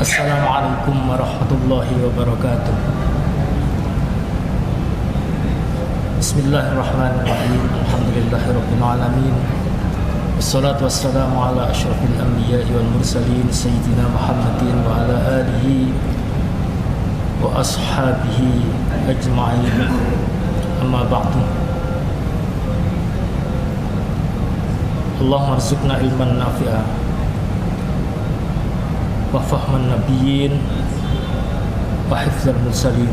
Assalamualaikum warahmatullahi wabarakatuh. Bismillahirrahmanirrahim. Alhamdulillahirabbil alamin. Wassalatu wassalamu ala asyrafil anbiya'i wal mursalin sayyidina Muhammadin wa ala alihi wa ashabihi ajma'in. Amma ba'du. Allahumma arzuqna ilman nafi'a wa fahman nabiyyin wa hifdzal mursalin.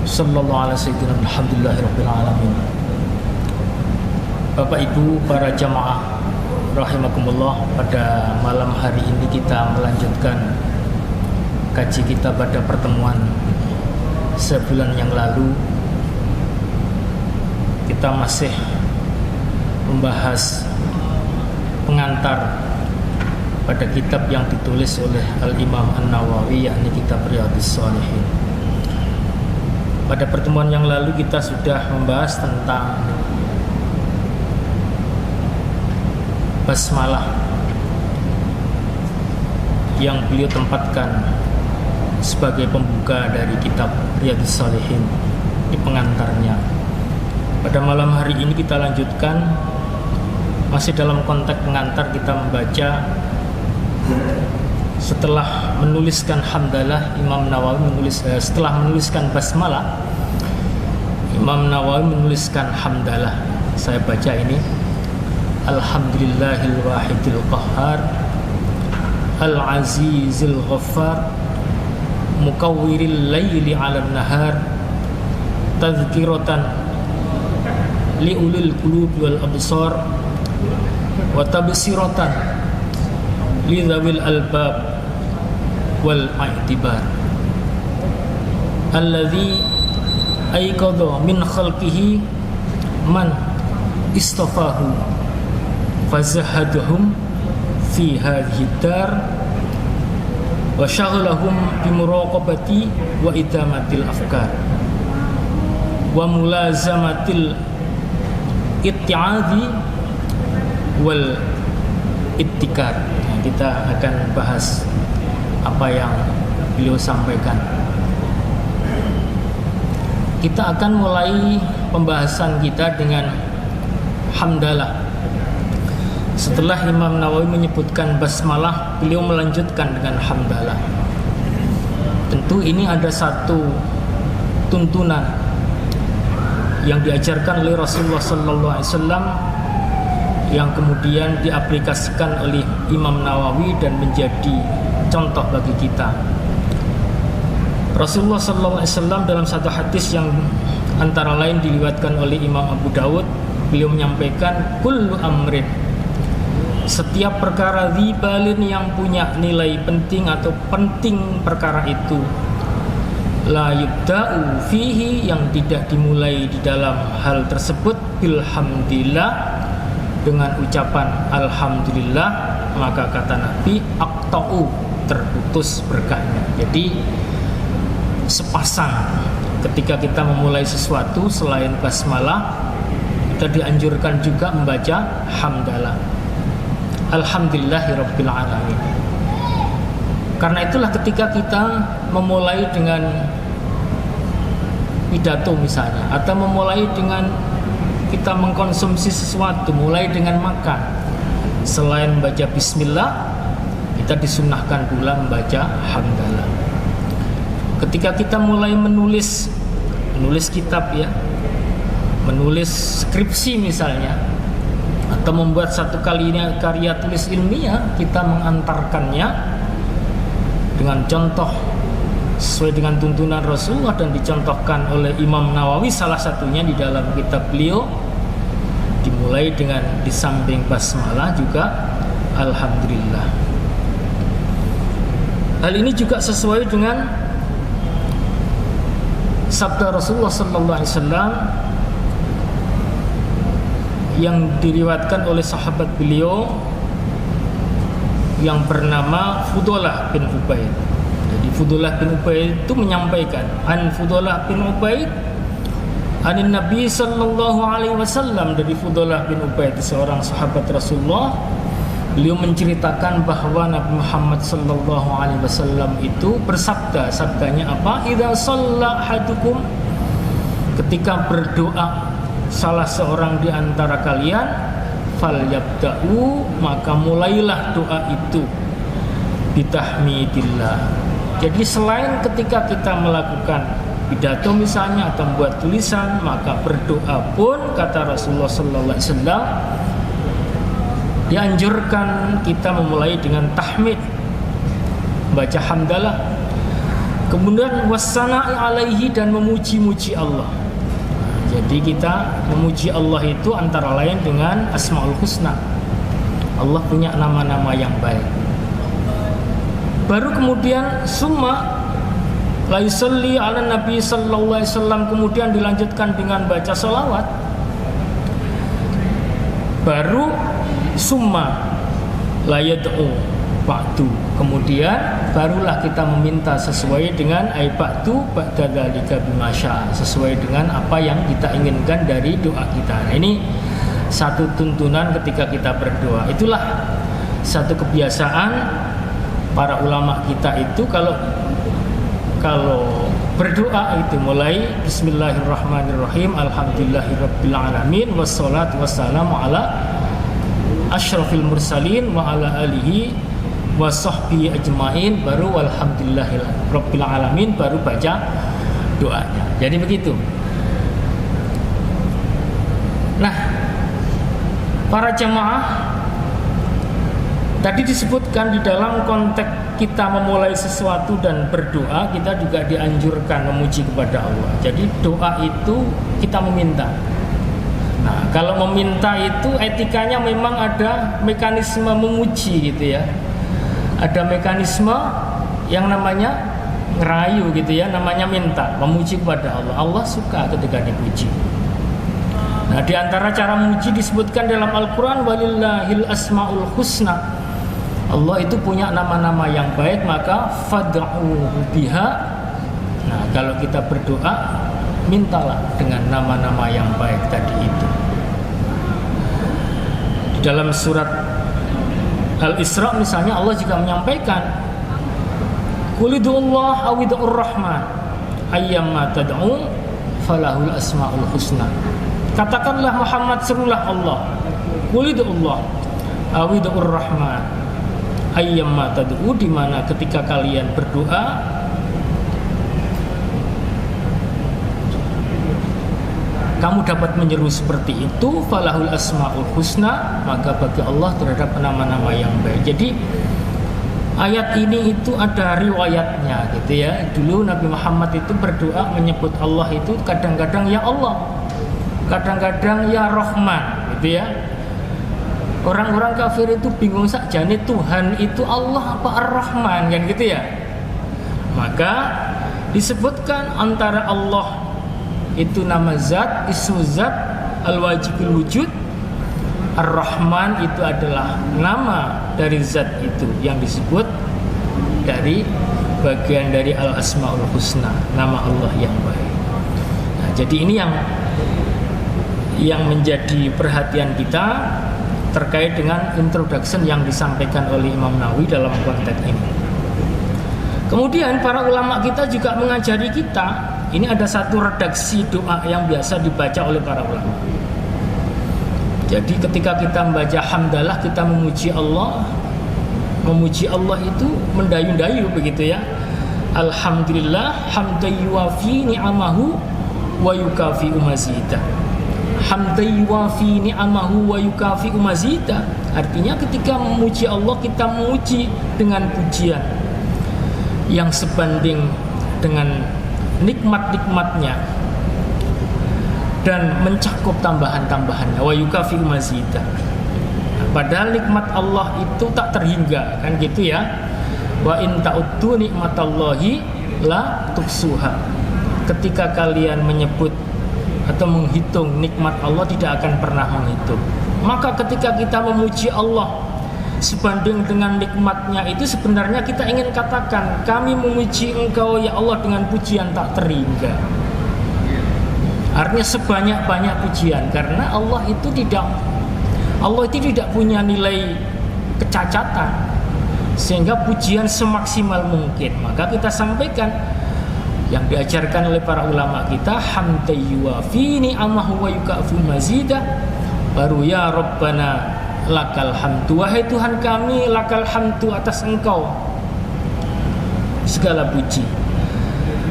Sallallahu ala sayyidina alhamdulillahi rabbil alamin. Bapak Ibu para jamaah rahimakumullah, pada malam hari ini kita melanjutkan kaji kita pada pertemuan sebulan yang lalu. Kita masih membahas pengantar pada kitab yang ditulis oleh Al-Imam An-Nawawi, yakni kitab Riyadhus Shalihin. Pada pertemuan yang lalu kita sudah membahas tentang basmalah yang beliau tempatkan sebagai pembuka dari kitab Riyadhus Shalihin di pengantarnya. Pada malam hari ini kita lanjutkan, masih dalam konteks pengantar. Kita membaca setelah menuliskan hamdalah, Imam Nawawi setelah menuliskan basmalah, Imam Nawawi menuliskan hamdalah. Saya baca ini: Alhamdulillahil wahidil qahhar, al-azizil ghaffar, mukawwiril laili 'alan nahar, tadhkiratan liulil qulubi wal absar, wa tabsiratan lidawil albab wal i'tibar, alladhi ayqadha min khalqihi man istafahu fazahadahum fi hadhihi dar wa syaghalahum bi muraqabati wa idamatil afkar wa mulazamatil itti'adhi wal ittikar. Kita akan bahas apa yang beliau sampaikan. Kita akan mulai pembahasan kita dengan hamdalah. Setelah Imam Nawawi menyebutkan basmalah, beliau melanjutkan dengan hamdalah. Tentu ini ada satu tuntunan yang diajarkan oleh Rasulullah sallallahu alaihi wasallam yang kemudian diaplikasikan oleh Imam Nawawi dan menjadi contoh bagi kita. Rasulullah sallallahu alaihi wasallam dalam satu hadis yang antara lain diriwayatkan oleh Imam Abu Dawud, beliau menyampaikan, kullu amrin, setiap perkara dzibalin yang punya nilai penting atau penting perkara itu, la yubda'u fihi, yang tidak dimulai di dalam hal tersebut, bilhamdillah, dengan ucapan alhamdulillah, maka kata Nabi, aqta'u, terputus berkahnya. Jadi sepasang ketika kita memulai sesuatu selain basmalah, kita dianjurkan juga membaca hamdalah, alhamdulillahirabbil alamin. Karena itulah ketika kita memulai dengan pidato misalnya, atau memulai dengan kita mengkonsumsi sesuatu, mulai dengan makan, selain membaca bismillah, kita disunahkan pula membaca hamdalah. Ketika kita mulai menulis kitab ya, menulis skripsi misalnya, atau membuat satu karya tulis ilmiah, kita mengantarkannya dengan contoh sesuai dengan tuntunan Rasulullah dan dicontohkan oleh Imam Nawawi, salah satunya di dalam kitab beliau, dimulai dengan di samping basmalah juga alhamdulillah. Hal ini juga sesuai dengan sabda Rasulullah sallallahu alaihi wasallam yang diriwayatkan oleh sahabat beliau yang bernama Fudalah bin Ubaid. Jadi Fudalah bin Ubaid itu menyampaikan, an Fudalah bin Ubaid anin Nabi sallallahu alaihi wasallam, dari Fudalah bin Ubaid, seorang sahabat Rasulullah, beliau menceritakan bahwa Nabi Muhammad sallallahu alaihi wasallam itu bersabda, sabdanya apa? Idza shalla ahadukum, ketika berdoa salah seorang di antara kalian, falyabda'u, maka mulailah doa itu bitahmidillah. Jadi selain ketika kita melakukan pidato misalnya atau membuat tulisan, maka berdoa pun kata Rasulullah sallallahu alaihi wasallam dianjurkan kita memulai dengan tahmid, baca hamdalah, kemudian wassana'i alaihi, dan memuji-muji Allah. Jadi kita memuji Allah itu antara lain dengan Asmaul Husna. Allah punya nama-nama yang baik. Baru kemudian summa la yusalli ala Nabi sallallahu alaihi wasallam, kemudian dilanjutkan dengan baca salawat. Baru summa la yad'u ba'du, kemudian barulah kita meminta sesuai dengan ba'du ba'da dzalika bimasya, sesuai dengan apa yang kita inginkan dari doa kita. Nah, ini satu tuntunan ketika kita berdoa. Itulah satu kebiasaan para ulama kita itu kalau berdoa itu mulai bismillahirrahmanirrahim, alhamdulillahirabbil alamin, wassalatu wassalamu ala asyrafil mursalin wa ala alihi wa sahbihi ajmain, baru walhamdulillahirabbil alamin, baru baca doanya. Jadi begitu. Nah, para jamaah, tadi disebutkan di dalam konteks kita memulai sesuatu dan berdoa, kita juga dianjurkan memuji kepada Allah. Jadi doa itu kita meminta. Nah, kalau meminta itu etikanya memang ada mekanisme memuji gitu ya. Ada mekanisme yang namanya ngerayu gitu ya, namanya minta, memuji kepada Allah. Allah suka ketika dipuji. Nah, di antara cara memuji disebutkan dalam Al-Qur'an, walillahil asmaul husna. Allah itu punya nama-nama yang baik, maka fad'uhu biha. Nah, kalau kita berdoa, mintalah dengan nama-nama yang baik tadi itu. Di dalam surat Al-Isra misalnya Allah juga menyampaikan, Qulidullah awid'ur rahman ayyamma tad'u falahul asmaul husna. Katakanlah Muhammad, serulah Allah, Qulidullah awid'ur rahman ayyamma tad'u, di mana ketika kalian berdoa kamu dapat menyeru seperti itu, falahul asmaul husna, maka bagi Allah terhadap nama-nama yang baik. Jadi ayat ini itu ada riwayatnya gitu ya. Dulu Nabi Muhammad itu berdoa menyebut Allah itu kadang-kadang ya Allah, kadang-kadang ya Rahman gitu ya. Orang-orang kafir itu bingung saja, nih Tuhan itu Allah apa Ar-Rahman kan gitu ya. Maka disebutkan antara Allah itu nama zat, ismu zat, al-wajibul wujud. Ar-Rahman itu adalah nama dari zat itu yang disebut dari bagian dari al-asmaul husna, nama Allah yang baik. Nah, jadi ini yang menjadi perhatian kita terkait dengan introduction yang disampaikan oleh Imam Nawawi dalam konteks ini. Kemudian para ulama kita juga mengajari kita, ini ada satu redaksi doa yang biasa dibaca oleh para ulama. Jadi ketika kita membaca hamdalah, kita memuji Allah. Memuji Allah itu mendayu-dayu begitu ya. Alhamdulillah hamdan yuwafi ni'amahu wa yukafi mazidah. Hamdan yuwafi ni'amahu wa yukafi mazidah. Artinya ketika memuji Allah, kita memuji dengan pujian yang sebanding dengan nikmat-nikmatnya dan mencakup tambahan-tambahannya, wa yukafi mazidah. Padahal nikmat Allah itu tak terhingga kan gitu ya. Wa in ta'uddu nikmatallahi la tuhsuha. Ketika kalian menyebut atau menghitung nikmat Allah, tidak akan pernah menghitung. Maka ketika kita memuji Allah sebanding dengan nikmatnya itu, sebenarnya kita ingin katakan, kami memuji Engkau ya Allah dengan pujian tak terhingga. Artinya sebanyak-banyak pujian, karena Allah itu tidak punya nilai kecacatan, sehingga pujian semaksimal mungkin. Maka kita sampaikan yang diajarkan oleh para ulama kita, hamdayyuwafi ni'amahu wa yukafu mazidah. Baru ya Rabbana lakal hamdu, wahai Tuhan kami, lakal hamdu, atas Engkau segala puji,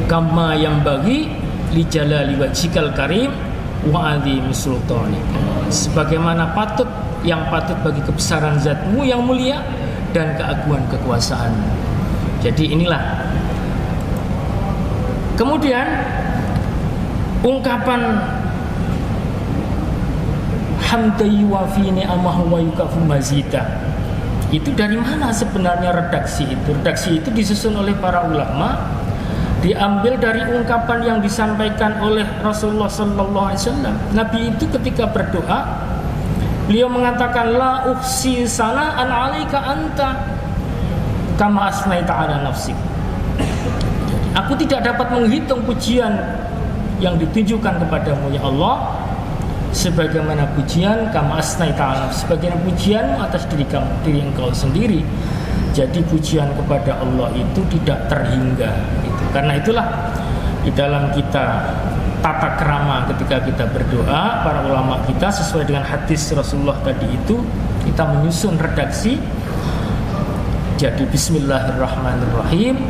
kama yang bagi li jalali wajhikal karim wa azimi sultanik, sebagaimana yang patut bagi kebesaran zatmu yang mulia dan keagungan kekuasaanmu. Jadi inilah. Kemudian ungkapan hamdayyuwafi ni'amahu wa yukafu mazidah itu dari mana sebenarnya redaksi itu? Redaksi itu disusun oleh para ulama, diambil dari ungkapan yang disampaikan oleh Rasulullah sallallahu alaihi wasallam. Nabi itu ketika berdoa, beliau mengatakan la uhsi sana'an 'alaika anta kama asnaita 'ala nafsik. Aku tidak dapat menghitung pujian yang ditujukan kepadamu ya Allah, sebagaimana pujian kama asnaita 'ala nafsik, sebagaimana pujianmu atas diri engkau sendiri. Jadi pujian kepada Allah itu tidak terhingga gitu. Karena itulah di dalam kita tata krama ketika kita berdoa, para ulama kita sesuai dengan hadis Rasulullah tadi itu, kita menyusun redaksi. Jadi bismillahirrahmanirrahim,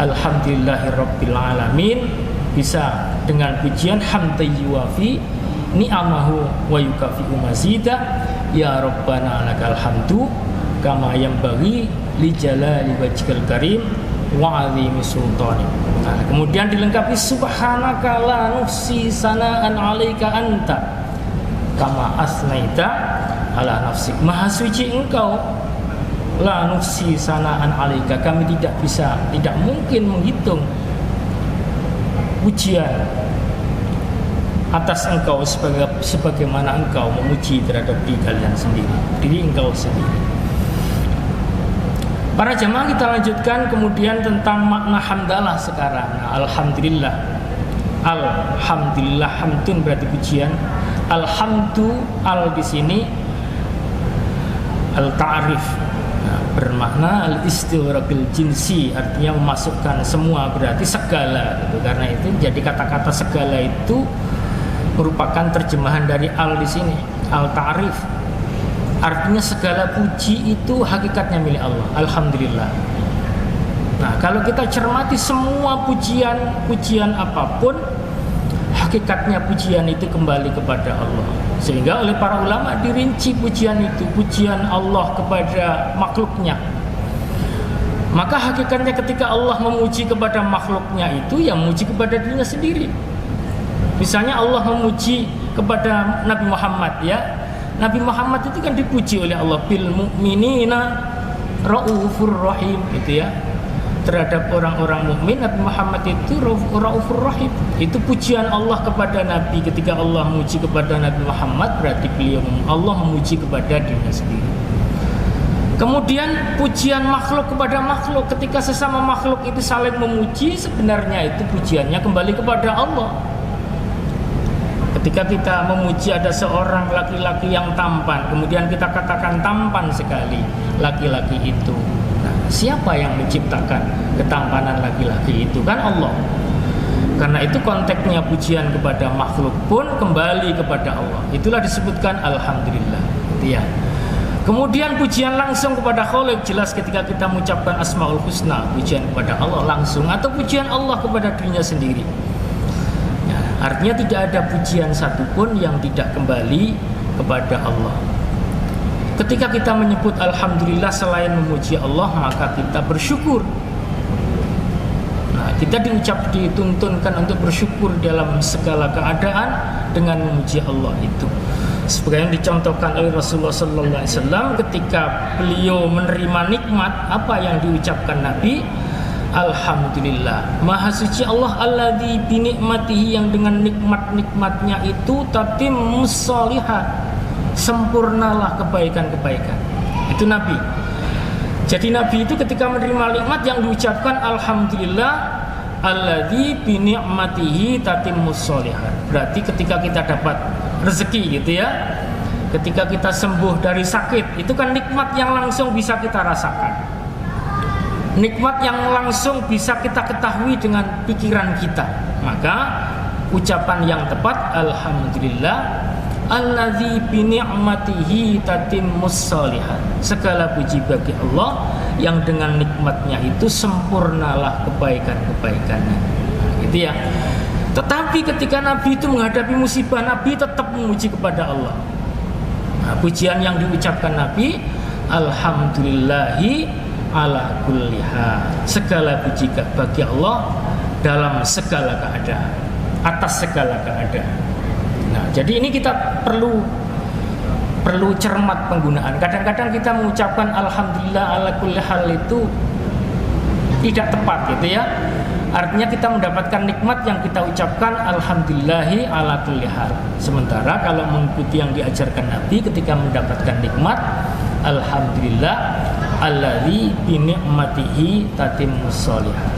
alhamdulillahirabbil alamin, bisa dengan pujian hamdayyuwafi ni'amahu wa yukafi'u mazidah, ya Rabbana lakal hamdu kama yanbaghi li jalali wajhikal karim wa 'azimi sultanik. Nah, kemudian dilengkapi subhanaka la nuhsi sana'an 'alaika anta kama asnaita 'ala nafsik. Maha suci engkau, la nuhsi sana'an 'alaika, kami tidak mungkin menghitung pujian atas engkau sebagaimana engkau memuji terhadap diri kalian sendiri, diri engkau sendiri. Para jamaah, kita lanjutkan kemudian tentang makna hamdalah sekarang. Alhamdulillah. Alhamdulillah, hamdun berarti pujian. Alhamdu di sini al-ta'rif, bermakna al-istighraqil jinsi, artinya memasukkan semua, berarti segala gitu. Karena itu jadi kata-kata segala itu merupakan terjemahan dari al di sini, al-ta'rif. Artinya segala puji itu hakikatnya milik Allah. Alhamdulillah. Nah, kalau kita cermati semua pujian apapun, hakikatnya pujian itu kembali kepada Allah. Sehingga oleh para ulama dirinci pujian itu, pujian Allah kepada makhluknya. Maka hakikatnya ketika Allah memuji kepada makhluknya itu, yang memuji kepada dirinya sendiri. Misalnya Allah memuji kepada Nabi Muhammad, ya. Nabi Muhammad itu kan dipuji oleh Allah, bil mu'minina raufur rahim, gitu ya. Terhadap orang-orang mukmin Nabi Muhammad itu raufur rahim. Itu pujian Allah kepada Nabi. Ketika Allah memuji kepada Nabi Muhammad, berarti Allah memuji kepada dirinya sendiri. Kemudian pujian makhluk kepada makhluk, ketika sesama makhluk itu saling memuji, sebenarnya itu pujiannya kembali kepada Allah. Ketika kita memuji ada seorang laki-laki yang tampan, kemudian kita katakan tampan sekali laki-laki itu. Nah, siapa yang menciptakan ketampanan laki-laki itu? Kan Allah. Karena itu konteksnya pujian kepada makhluk pun kembali kepada Allah. Itulah disebutkan alhamdulillah. Gitu ya. Kemudian pujian langsung kepada Khaliq, jelas ketika kita mengucapkan Asmaul Husna, pujian kepada Allah langsung, atau pujian Allah kepada dirinya sendiri. Artinya tidak ada pujian satupun yang tidak kembali kepada Allah. Ketika kita menyebut alhamdulillah selain memuji Allah, maka kita bersyukur. Nah, kita dituntunkan untuk bersyukur dalam segala keadaan dengan memuji Allah itu. Seperti yang dicontohkan oleh Rasulullah sallallahu alaihi wasallam ketika beliau menerima nikmat, apa yang diucapkan Nabi? Alhamdulillah, maha suci Allah alladzi bi nikmatihi, yang dengan nikmat-nikmatnya itu tatimmus shalihat, sempurnalah kebaikan-kebaikan. Itu Nabi. Jadi Nabi itu ketika menerima nikmat yang diucapkan alhamdulillah alladzi bi nikmatihi tatimmus shalihat. Berarti ketika kita dapat rezeki gitu ya, ketika kita sembuh dari sakit, itu kan nikmat yang langsung bisa kita rasakan, nikmat yang langsung bisa kita ketahui dengan pikiran kita. Maka ucapan yang tepat, alhamdulillah alladzi bi ni'matihi tatimmus shalihat. Segala puji bagi Allah yang dengan nikmatnya itu sempurnalah kebaikan-kebaikannya. Gitu ya. Tetapi ketika Nabi itu menghadapi musibah, Nabi tetap memuji kepada Allah. Nah, pujian yang diucapkan Nabi, alhamdulillahi ala kulli hal. Segala puji bagi Allah dalam segala keadaan, atas segala keadaan. Nah, jadi ini kita perlu cermat penggunaan. Kadang-kadang kita mengucapkan alhamdulillah ala kulli hal itu tidak tepat gitu ya. Artinya kita mendapatkan nikmat yang kita ucapkan alhamdulillahi ala kulli hal. Sementara kalau mengikuti yang diajarkan Nabi, ketika mendapatkan nikmat, alhamdulillah alladzi bi ni'matihi tatimmus shalihat.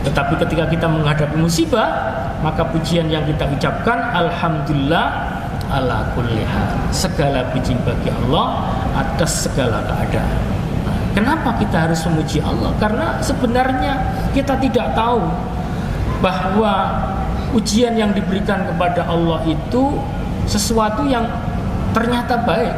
Tetapi ketika kita menghadapi musibah, maka pujian yang kita ucapkan alhamdulillah ala kulli hal. Segala puji bagi Allah atas segala keadaan. Kenapa kita harus memuji Allah? Karena sebenarnya kita tidak tahu bahwa ujian yang diberikan kepada Allah itu sesuatu yang ternyata baik.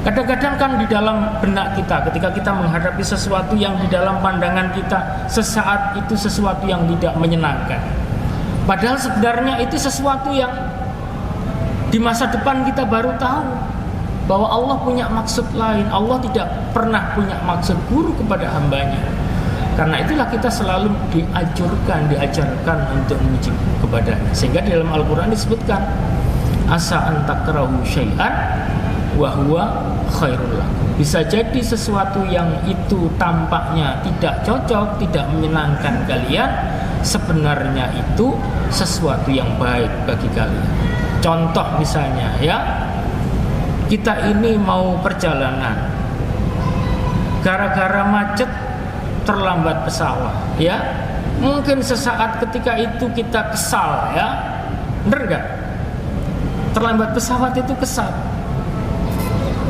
Kadang-kadang kan di dalam benak kita, ketika kita menghadapi sesuatu yang di dalam pandangan kita sesaat itu sesuatu yang tidak menyenangkan, padahal sebenarnya itu sesuatu yang di masa depan kita baru tahu bahwa Allah punya maksud lain. Allah tidak pernah punya maksud buruk kepada hambanya. Karena itulah kita selalu diajarkan untuk memuji kepadanya. Sehingga di dalam Al-Quran disebutkan, asa an takrahu syai'an wa huwa khairul lakum. Bisa jadi sesuatu yang itu tampaknya tidak cocok, tidak menyenangkan kalian, sebenarnya itu sesuatu yang baik bagi kalian. Contoh misalnya ya, kita ini mau perjalanan, gara-gara macet terlambat pesawat ya. Mungkin sesaat ketika itu kita kesal ya, bener gak? Terlambat pesawat itu kesal.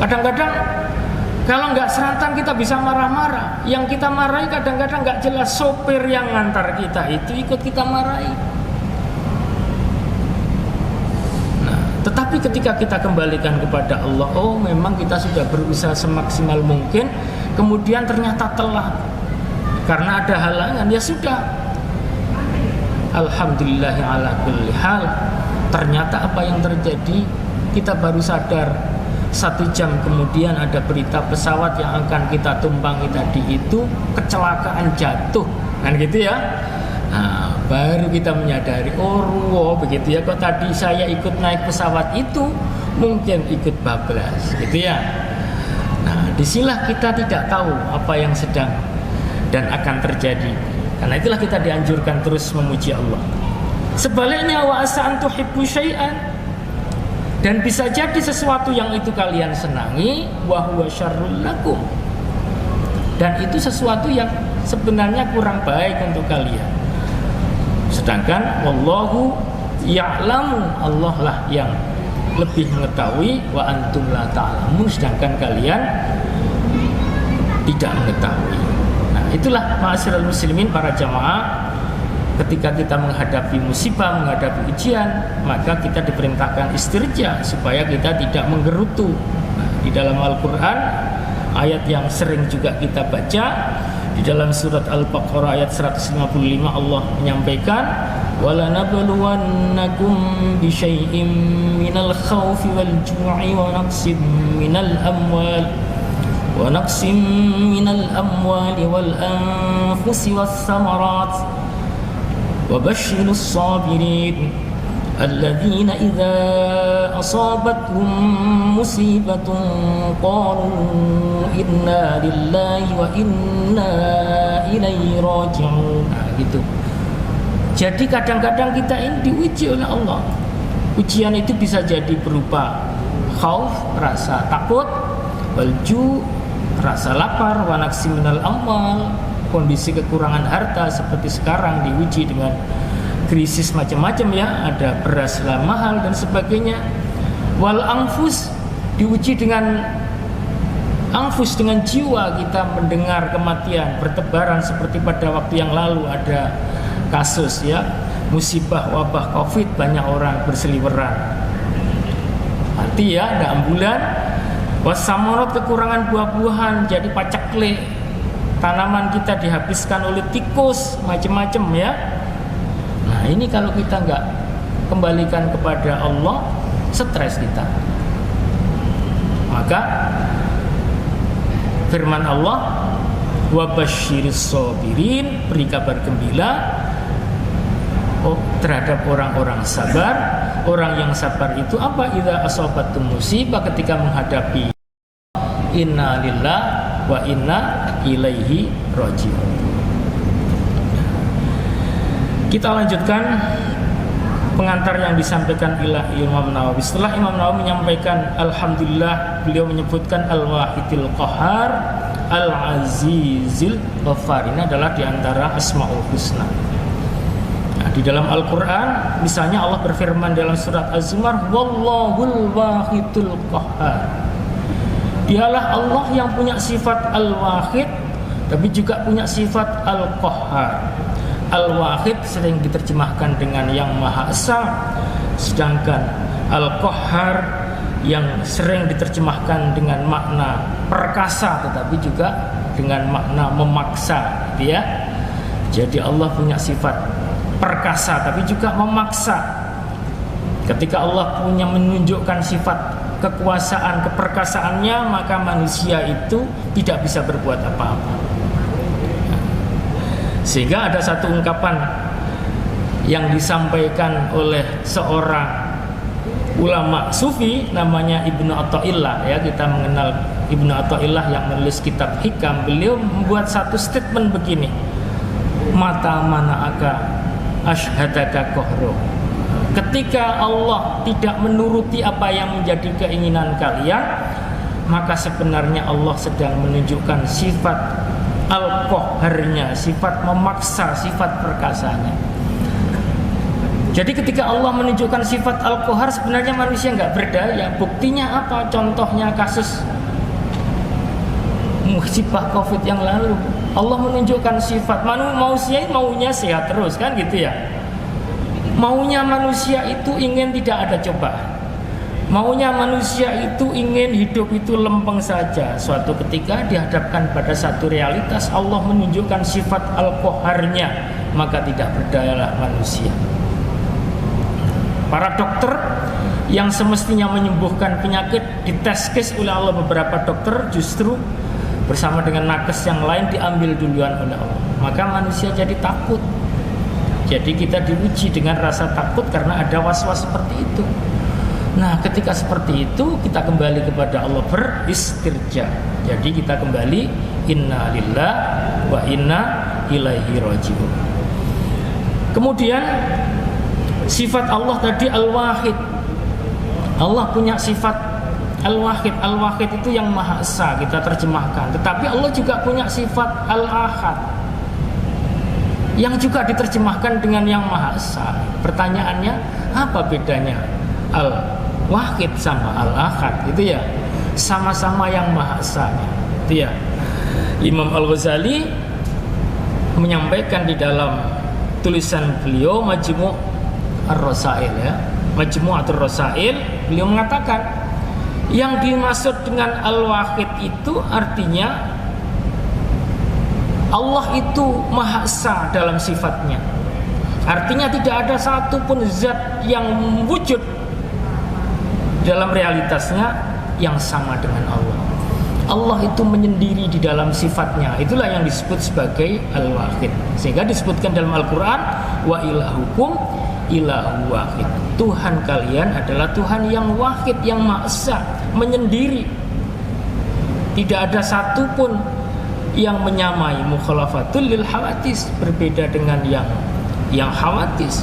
Kadang-kadang kalau nggak serantan kita bisa marah-marah. Yang kita marahi kadang-kadang nggak jelas, sopir yang ngantar kita itu ikut kita marahi. Tetapi ketika kita kembalikan kepada Allah, oh memang kita sudah berusaha semaksimal mungkin, kemudian ternyata telat karena ada halangan, ya sudah, alhamdulillahi ala kulli hal. Ternyata apa yang terjadi, kita baru sadar 1 jam kemudian ada berita pesawat yang akan kita tumpangi tadi itu kecelakaan, jatuh, kan gitu ya. Nah, baru kita menyadari, oh begitu ya, kok tadi saya ikut naik pesawat itu mungkin ikut bablas, gitu ya. Nah, disinilah kita tidak tahu apa yang sedang dan akan terjadi. Karena itulah kita dianjurkan terus memuji Allah. Sebaliknya, wa asa an tuhibbu syai'an, dan bisa jadi sesuatu yang itu kalian senangi, wa huwa syarrul lakum, dan itu sesuatu yang sebenarnya kurang baik untuk kalian. Sedangkan wallahu ya'lamu, Allah lah yang lebih mengetahui, wa antum la ta'lamun, sedangkan kalian tidak mengetahui. Nah, itulah ma'asyiral muslimin, para jamaah, ketika kita menghadapi musibah, menghadapi ujian, maka kita diperintahkan istirja supaya kita tidak menggerutu. Nah, di dalam Al-Quran, ayat yang sering juga kita baca, di dalam surat Al-Baqarah ayat 155, Allah menyampaikan, wala nabluwannakum bisyai'im minal khawfi wal ju'i wa naqsim minal amwali wal anfusi was samarat wa basyirus sabirin alladzina idza asabatuhum musibatun qalu inna lillahi wa inna ilaihi raji'un. Nah, gitu. Jadi kadang-kadang kita ini diuji oleh Allah. Ujian itu bisa jadi berupa khauf, rasa takut, walju, rasa lapar, wa naqsi minal amwal, kondisi kekurangan harta seperti sekarang diuji dengan krisis macam-macam ya, ada beras lah mahal dan sebagainya. Wal anfus, diuji dengan anfus, dengan jiwa kita mendengar kematian bertebaran seperti pada waktu yang lalu ada kasus ya, musibah wabah Covid, banyak orang berseliweran mati ya, ada ambulan. Wasamorot, kekurangan buah-buahan, jadi paceklik, tanaman kita dihabiskan oleh tikus macam-macam ya. Nah ini kalau kita nggak kembalikan kepada Allah, stres kita. Maka firman Allah, wabasyiris sabirin, beri kabar gembira terhadap orang-orang sabar. Orang yang sabar itu apa? Idza asabatum musibah, ketika menghadapi inna lillah wa inna ilaihi raji'un. Kita lanjutkan pengantar yang disampaikan Imam Nawawi. Setelah Imam Nawawi menyampaikan alhamdulillah, beliau menyebutkan al-wahidil qahar, al-azizil ghaffar. Ini adalah diantara asmaul husna. Nah, di dalam Al-Quran misalnya Allah berfirman dalam surat Az-Zumar, wallahul wahidul qahar. Dialah Allah yang punya sifat al-wahid, tapi juga punya sifat al-qahar. Al-wahid sering diterjemahkan dengan yang maha esa, sedangkan al-qahar yang sering diterjemahkan dengan makna perkasa, tetapi juga dengan makna memaksa, gitu ya. Jadi Allah punya sifat perkasa tapi juga memaksa. Ketika Allah punya menunjukkan sifat kekuasaan, keperkasaannya, maka manusia itu tidak bisa berbuat apa-apa. Sehingga ada satu ungkapan yang disampaikan oleh seorang ulama sufi namanya Ibnu Athaillah ya, kita mengenal Ibnu Athaillah yang menulis kitab Hikam. Beliau membuat satu statement begini, mata mana'aka asyhadaka qahru. Ketika Allah tidak menuruti apa yang menjadi keinginan kalian, maka sebenarnya Allah sedang menunjukkan sifat al-qaharnya, sifat memaksa, sifat perkasanya. Jadi ketika Allah menunjukkan sifat al-qahar, sebenarnya manusia nggak berdaya. Buktinya apa? Contohnya kasus musibah Covid yang lalu. Allah menunjukkan sifat manusia maunya sehat terus kan gitu ya. Maunya manusia itu ingin tidak ada cobaan. Maunya manusia itu ingin hidup itu lempeng saja. Suatu ketika dihadapkan pada satu realitas, Allah menunjukkan sifat al-qaharnya, maka tidak berdayalah manusia. Para dokter yang semestinya menyembuhkan penyakit diteskes oleh Allah, beberapa dokter justru bersama dengan nakes yang lain diambil duluan oleh Allah. Maka manusia jadi takut. Jadi kita diuji dengan rasa takut karena ada was-was seperti itu. Nah, ketika seperti itu kita kembali kepada Allah, beristirja. Jadi kita kembali inna lillah wa inna ilaihi raji'un. Kemudian sifat Allah tadi al-wahid. Allah punya sifat Al-Wahid. Al-Wahid itu yang Maha Esa, kita terjemahkan. Tetapi Allah juga punya sifat Al-Ahad, yang juga diterjemahkan dengan yang Maha Esa. Pertanyaannya, apa bedanya Al-Wahid sama Al-Ahad? Itu ya, sama-sama yang Maha Esa. Itu ya. Imam Al-Ghazali menyampaikan di dalam tulisan beliau Majmu' Ar-Rasail ya, Majmu'atur Rasail, beliau mengatakan yang dimaksud dengan Al-Wahid itu artinya Allah itu Maha Esa dalam sifatnya. Artinya tidak ada satupun zat yang wujud dalam realitasnya yang sama dengan Allah. Allah itu menyendiri di dalam sifatnya. Itulah yang disebut sebagai Al-Wahid. Sehingga disebutkan dalam Al-Quran, wa ilahukum ilahu wahid. Tuhan kalian adalah Tuhan yang wahid, yang Maha Esa, menyendiri. Tidak ada satupun yang menyamai, mukhalafatul lil hawadis, berbeda dengan yang hawadis,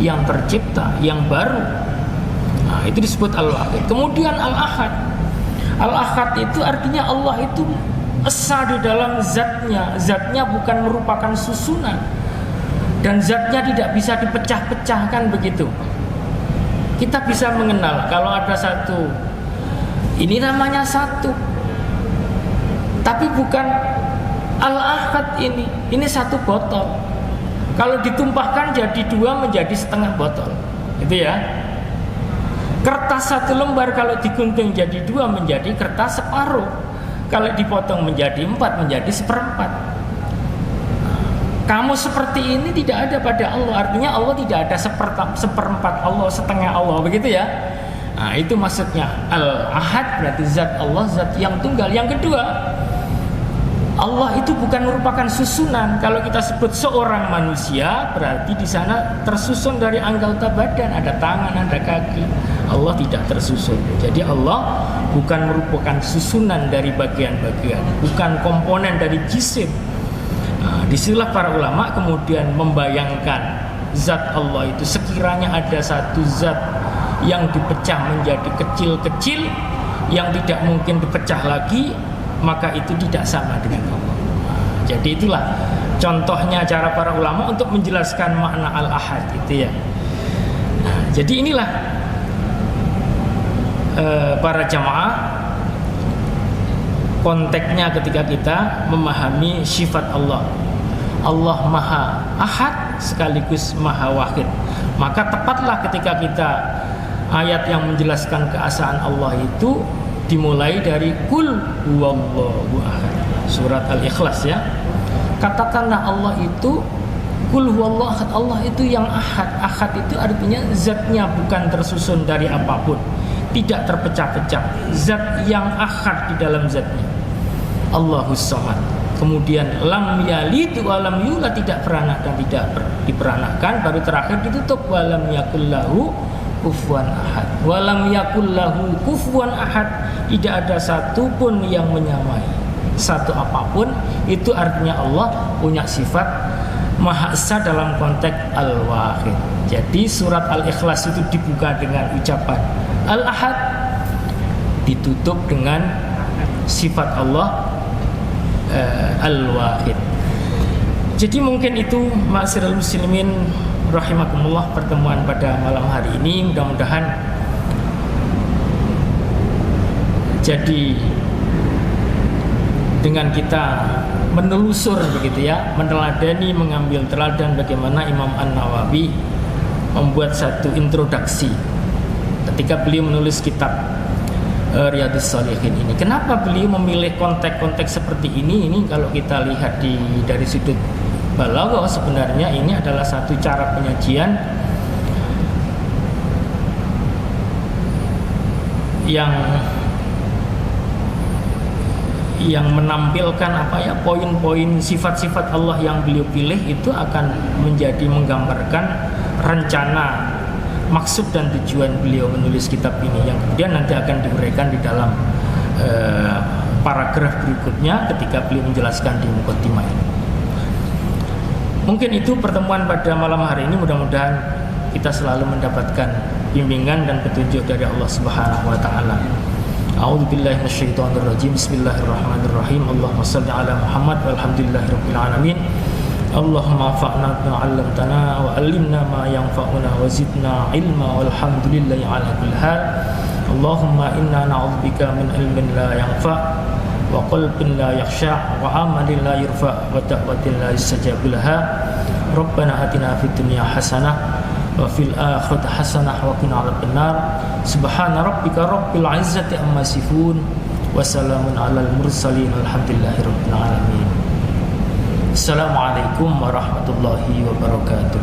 yang tercipta, yang baru. Nah, itu disebut Al-Wahid. Kemudian Al-Ahad. Al-Ahad itu artinya Allah itu esa di dalam zatnya. Zatnya bukan merupakan susunan. dan zatnya tidak bisa dipecah-pecahkan begitu. Kita bisa mengenal kalau ada satu, ini namanya satu, tapi bukan Al-Ahad ini satu botol. Kalau ditumpahkan jadi dua menjadi setengah botol, gitu ya. Kertas satu lembar kalau digunting jadi dua menjadi kertas separuh. Kalau dipotong menjadi 4 menjadi 1/4. Kamu seperti ini tidak ada pada Allah. Artinya Allah tidak ada 1/4 Allah, setengah Allah, begitu ya. Nah, itu maksudnya Al-Ahad, berarti zat Allah, zat yang tunggal. Yang kedua, Allah itu bukan merupakan susunan. Kalau kita sebut seorang manusia, berarti di sana tersusun dari anggota badan, ada tangan, ada kaki. Allah tidak tersusun. Jadi Allah bukan merupakan susunan dari bagian-bagian, bukan komponen dari jisim. Nah, disinilah para ulama kemudian membayangkan zat Allah itu sekiranya ada satu zat yang dipecah menjadi kecil-kecil yang tidak mungkin dipecah lagi, maka itu tidak sama dengan Allah. Jadi itulah contohnya cara para ulama untuk menjelaskan makna Al-Ahad itu ya. Nah, jadi inilah para jamaah konteksnya ketika kita memahami sifat Allah. Allah Maha Ahad sekaligus Maha Wahid. Maka tepatlah ketika kita ayat yang menjelaskan keesaan Allah itu dimulai dari Qul huwallahu ahad, surat Al-Ikhlas ya. Katakanlah Allah itu Qul huwallahu ahad, Allah itu yang ahad. Ahad itu artinya zatnya bukan tersusun dari apapun, tidak terpecah-pecah, zat yang ahad di dalam zatnya. Allahus Samad. Kemudian lam yalid wa lam yulad, tidak beranak dan tidak diperanakkan. Baru terakhir ditutup walam yakullahu kufuwan ahad. Walam yakullahu kufuwan ahad, tidak ada satu pun yang menyamai satu apapun. Itu artinya Allah punya sifat Maha Esa dalam konteks Al-Wahid. Jadi surat Al-Ikhlas itu dibuka dengan ucapan Al-Ahad, ditutup dengan sifat Allah Al-Wahid. Jadi mungkin itu ma'asyiral muslimin rahimakumullah pertemuan pada malam hari ini. Mudah-mudahan jadi dengan kita menelusur begitu ya, meneladani, mengambil teladan bagaimana Imam An-Nawawi membuat satu introduksi ketika beliau menulis kitab Riyadhus Shalihin ini. Kenapa beliau memilih konteks-konteks seperti ini? Ini kalau kita lihat dari sudut balaghah, sebenarnya ini adalah satu cara penyajian yang menampilkan poin-poin sifat-sifat Allah yang beliau pilih itu akan menjadi menggambarkan rencana, maksud dan tujuan beliau menulis kitab ini, yang kemudian nanti akan diuraikan di dalam paragraf berikutnya ketika beliau menjelaskan di muqaddimah ini. Mungkin itu pertemuan pada malam hari ini. Mudah-mudahan kita selalu mendapatkan bimbingan dan petunjuk dari Allah Subhanahu wa taala. A'udzubillahi minasyaitonirrajim. Bismillahirrahmanirrahim. Allahumma shalli ala Muhammad walhamdulillahirabbil alamin. Allahumma anfa'na bima 'allamtana wa 'allimna ma yanfa'una wa zidna ilma walhamdulillahi 'ala kulli hal. Allahumma inna na'udzubika min ilmin la yanfa' wa qalbin la yakhsha' wa 'amalin la yurfa' wa da'watin la yustajabu laha. Rabbana atina fid dunya hasanah wa fil akhirati hasanah wa qina 'adzabannar. Subhana rabbika rabbil 'izzati amma yasifun wa salamun 'alal mursalin walhamdulillahi rabbil alamin. Assalamualaikum warahmatullahi wabarakatuh.